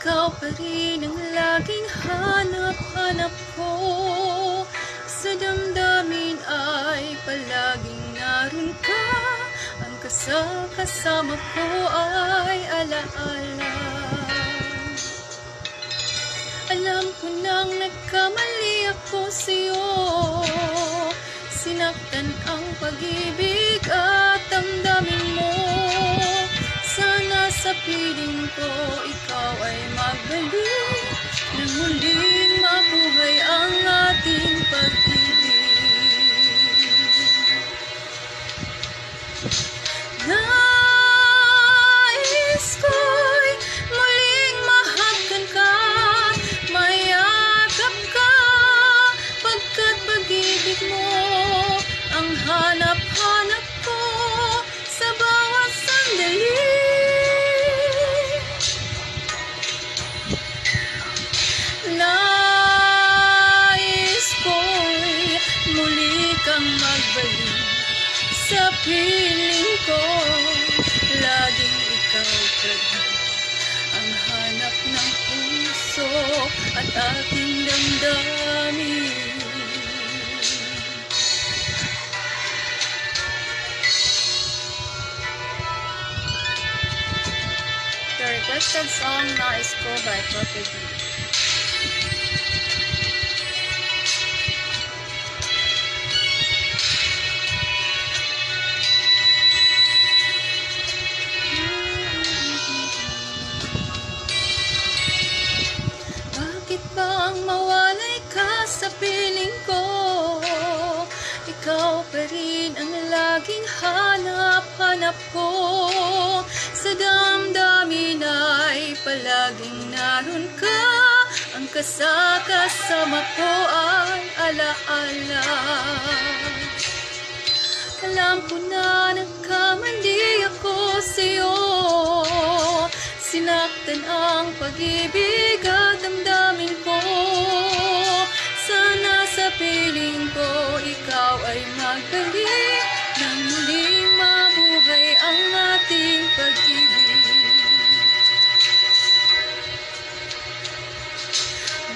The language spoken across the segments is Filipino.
Ikaw pa rin ang laging hanap-hanap ko. Sa damdamin ay palaging naroon ka. Ang kasama ko ay alaala. Alam ko nang nagkamali ako sa'yo. Sinaktan ang pag-ibig at damdamin mo. Sana sa piling ko ikaw ay magbalik, nang muling mabuhay ang ating pag-ibig. Nais ko'y muling mahagkan ka, mayakap ka, pagkat pag-ibig mo ang hanap-hanap ko sa bawat sandali. Nais ko'y muli kang magbalik sa piling ko. Laging ikaw pa rin ang hanap ng puso at aking damdamin. The requested song Nais Ko by Prophet D. Bakit bang mawalay ka sa piling ko? Ikaw pa rin ang laging hanap-hanap ko. Sa damdamin ay palaging naroon ka. Ang kasama ko ay alaala. Alam ko na nagkamali ako sa'yo. Sinaktan ang pag-ibig at damdamin ko. Sana sa piling ko ikaw ay magbalik, nang muling mabuhay ang ating pag-ibig.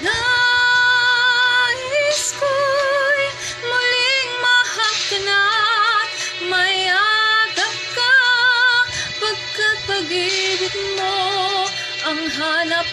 Nais ko'y muling mahagkan at mayakap ka, pagkat pag-ibig mo ang hanap